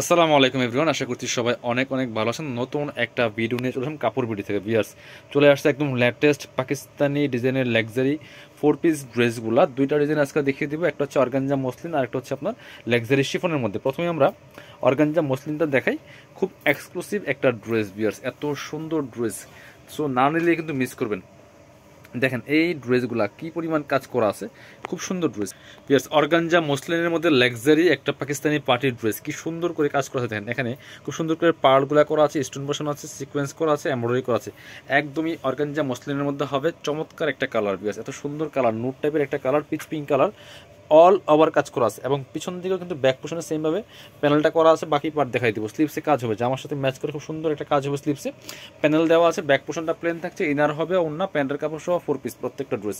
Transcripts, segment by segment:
আসসালামু আলাইকুম এভরিওয়ান, আশা করছি সবাই অনেক অনেক ভালো আছেন। নতুন একটা ভিডিও নিয়ে চলে আসলাম কাপড় বিডি থেকে। ভিউয়ার্স, চলে আসছে একদম লেটেস্ট পাকিস্তানি ডিজাইনের লাক্সারি 4 পিস ড্রেসগুলো। দুইটা ডিজাইন আজকে দেখিয়ে দিব, একটা হচ্ছে অর্গানজা মসলিন আর একটা হচ্ছে আপনার লাক্সারি শিফনের মধ্যে। প্রথমে আমরা অর্গানজা মসলিনটা দেখাই, খুব এক্সক্লুসিভ একটা ড্রেস। ভিউয়ার্স, এত সুন্দর ড্রেস, সো না নিলে কিন্তু মিস করবেন। দেখেন এই ড্রেসগুলা কি পরিমাণ কাজ করা আছে, খুব সুন্দর ড্রেস। ইয়েস, অর্গানজা মসলিনের মধ্যে লাক্সারি একটা পাকিস্তানি পার্টির ড্রেস, কি সুন্দর করে কাজ করা আছে। দেখেন এখানে খুব সুন্দর করে পার্লগুলা করা আছে, স্টোন বসানো আছে, সিকোয়েন্স করা আছে, এমব্রয়ডারি করা আছে। একদমই অর্গানজা মসলিনের মধ্যে হবে। চমৎকার একটা কালার, বিয়াস এত সুন্দর কালার, নুট টাইপের একটা colour, pitch pink colour, all over কাজ করা আছে। এবং পিছন দিকেও কিন্তু ব্যাক পোর্শনে সেমভাবে প্যানেলটা করা আছে। বাকি পার্ট দেখাই দিব। স্লিপসে কাজ হবে, জামার সাথে ম্যাচ করে খুব সুন্দর একটা কাজ হবে। স্লিপসে প্যানেল দেওয়া আছে, ব্যাক পোর্শনটা প্লেন থাকছে, ইনার হবে অন্য প্যান্টের কাপড় সহ 4 পিস প্রত্যেকটা ড্রেস।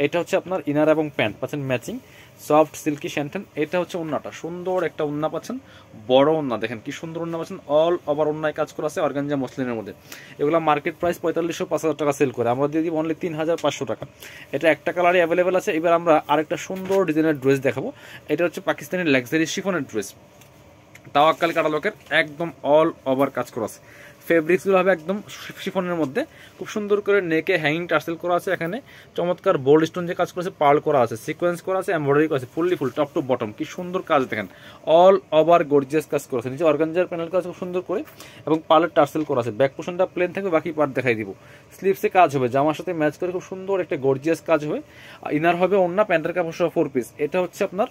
এটা হচ্ছে আপনার ইনার এবং প্যান্ট পাচ্ছেন ম্যাচিং, সফট সিল্কি শ্যান্টেন। এটা হচ্ছে ওন্নাটা, সুন্দর একটা ওন্না পাচ্ছেন, বড় ওন্না। দেখেন কি সুন্দর ওন্না পাচ্ছেন, অল ওভার ওন্নায় কাজ করা আছে অর্গানজা মসলিনের মধ্যে। এগুলো মার্কেট প্রাইস 4500-5000 টাকা সেল করে, আমরা দিয়ে দিব অনলি 3500 টাকা। এটা একটা কালারই অ্যাভেলেবেল আছে। এবার আমরা আরেকটা সুন্দর ডিজাইনের ড্রেস দেখাবো। এটা হচ্ছে পাকিস্তানি লাক্সারি শিফনের ড্রেস, তাওয়াক্কাল কাটালকের, একদম অল ওভার কাজ করা আছে। ফেব্রিক্সগুলো হবে একদম শিফনের মধ্যে, খুব সুন্দর করে নেকে হ্যাঙ্গিং টার্সেল করা আছে। এখানে চমৎকার বোল্ড স্টোন যে কাজ করেছে, পার্ল করা আছে, সিকোয়েন্স করা আছে, এমব্রয়ডারি করা আছে, fully full top to bottom, কি সুন্দর কাজ। দেখেন অল ওভার গর্জিয়াস কাজ করা আছে। নিচে অর্গানজার প্যানেল কাজ খুব সুন্দর করে এবং পার্লের টার্সেল করা আছে। ব্যাক পোর্শনটা প্লেন থাকবে, বাকি পার্ট দেখাই দিব। স্লিভসে কাজ হবে, জামার সাথে ম্যাচ করে খুব সুন্দর একটা গর্জিয়াস কাজ হবে। ইনার হবে অন্য প্যান্টের কাপড় সহ 4 পিস। এটা হচ্ছে আপনার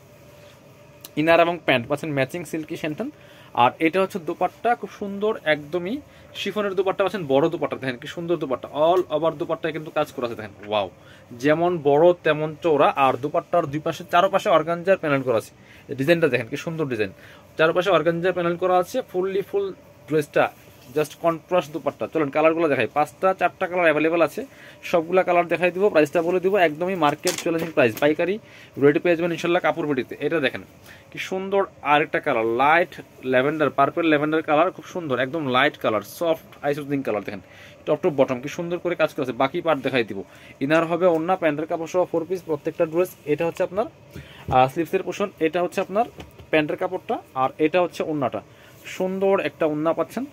ইনার এবং প্যান্ট পাচ্ছেন ম্যাচিং সিল্কি শ্যান্টন। আর এটা হচ্ছে দোপাট্টা, খুব সুন্দর একদমই শিফনের দোপাট্টা পাচ্ছেন, বড় দোপাট্টা। দেখেন কি সুন্দর দোপাট্টা, অল ওভার দোপাট্টায় কিন্তু কাজ করা আছে। দেখেন ওয়াও, যেমন বড় তেমন চওড়া। আর দোপাট্টার দুই পাশে চারপাশে অর্গানজার প্যানেল করা আছে। ডিজাইনটা দেখেন কি সুন্দর ডিজাইন, চারপাশে অর্গানজার প্যানেল করা আছে। ফুললি ফুল ড্রেসটা জাস্ট কন্ট্রাস্ট দোপাট্টা। চলুন কালারগুলো দেখাই, 5টা-4টা কালার অ্যাভেলেবেল আছে, সবগুলা কালার দেখাই দিব। প্রাইসটা বলে দিব, একদমই মার্কেট চ্যালেঞ্জিং প্রাইস। পাইকারি রেডি পেয়ে যাবেন ইনশাল্লাহ কাপড় বিডিতে। এটা দেখেন কি সুন্দর আরেকটা colour, light lavender, purple lavender colour, খুব সুন্দর একদম light colour, soft eye soothing colour. দেখেন টপ টু বটম কি সুন্দর করে কাজ করেছে। বাকি পার্ট দেখাই দিব। ইনার হবে অন্য প্যান্টের কাপড় সহ 4 পিস প্রত্যেকটা ড্রেস। এটা হচ্ছে আপনার স্লিভসের পোর্শন, এটা হচ্ছে আপনার প্যান্টের কাপড়টা, আর এটা হচ্ছে ওন্নাটা। সুন্দর একটা ওন্না পাচ্ছেন,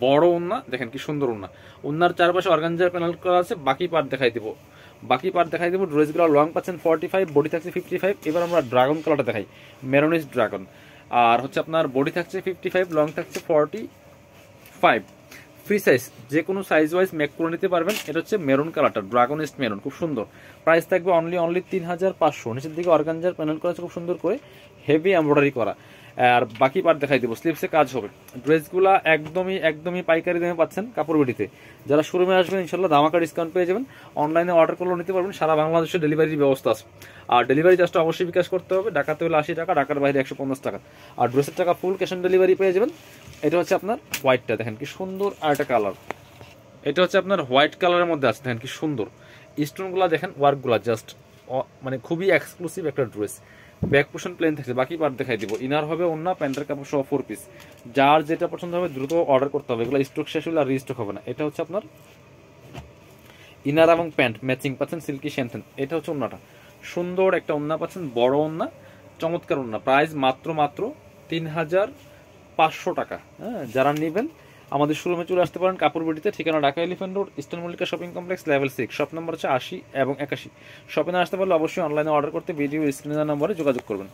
বড় ওন্না। দেখেন কি সুন্দর ওন্না, ওন্নার চারপাশে অর্গানজার প্যানেল করা আছে। বাকি পার্ট দেখাই দিব, বাকি পার্ট দেখাই দেবো। ড্রেসগুলো লং পাচ্ছেন 45, বডি থাকছে 55। এবার আমরা ড্রাগন কালারটা দেখাই, মেরোনিস ড্রাগন। আর হচ্ছে আপনার বডি থাকছে 55, লং থাকছে 45। ফ্রি সাইজ, যে কোনো সাইজ ওয়াইজ মেক করে নিতে পারবেন। এটা হচ্ছে মেরুন কালারটা, ড্রাগনিস্ট মেরুন, খুব সুন্দর। প্রাইস থাকবে অনলি 3500। নিচের দিকে অর্গানজার প্যানেল করা আছে খুব সুন্দর করে, হেভি এমব্রয়ডারি করা। আর বাকি পার্ট দেখাই দেবো। স্লিভসে কাজ হবে। ড্রেসগুলা একদমই পাইকারি দামে পাচ্ছেন কাপড় বিডিতে। যারা শোরুমে আসবেন ইনশাল্লাহ ধামাকা ডিসকাউন্ট পেয়ে যাবেন। অনলাইনে অর্ডার করলেও নিতে পারবেন, সারা বাংলাদেশে ডেলিভারির ব্যবস্থা আছে। আর ডেলিভারি চার্জটা অবশ্যই বিকাশ করতে হবে। ঢাকাতে হলে 80 টাকা, ঢাকার বাইরে 150 টাকা। আর ড্রেসের টাকা ফুল ক্যাশ অন ডেলিভারি পেয়ে যাবেন। এটা হচ্ছে আপনার হোয়াইটটা, দেখেন কি সুন্দর আর একটা কালার। এটা হচ্ছে আপনার হোয়াইট কালারের মধ্যে আছে, দেখেন কি সুন্দর স্টোনগুলা, দেখেন ওয়ার্কগুলা জাস্ট মানে খুবই এক্সক্লুসিভ একটা ড্রেস। ব্যাক পোর্শন প্লেন থাকছে, বাকি পার্ট দেখাই দিব। ইনার হবে অন্য প্যান্টের কাপড় সহ 4 পিস। যার যেটা পছন্দ হবে দ্রুত অর্ডার করতে হবে, এগুলো স্টক শেষ হলে আর রিস্টক হবে না। এটা হচ্ছে আপনার ইনার এবং প্যান্ট ম্যাচিং পাচ্ছেন সিল্কি শ্যান্টেন। এটা হচ্ছে ওন্নাটা, সুন্দর একটা ওন্না পাচ্ছেন, বড় ওন্না, চমৎকার ওন্না। প্রাইস মাত্র 3500 টাকা। হ্যাঁ, যারা নেবেন আমাদের শোরুমে চলে আসতে পারেন কাপড় বিডিতে। ঠিকানা Dhaka elephant road, eastern Mallika shopping complex, level 6, shop number হচ্ছে 80 এবং 81। শপে না আসতে পারলে অবশ্যই অনলাইনে অর্ডার করতে ভিডিও স্ক্রিনের নম্বরে যোগাযোগ করবেন।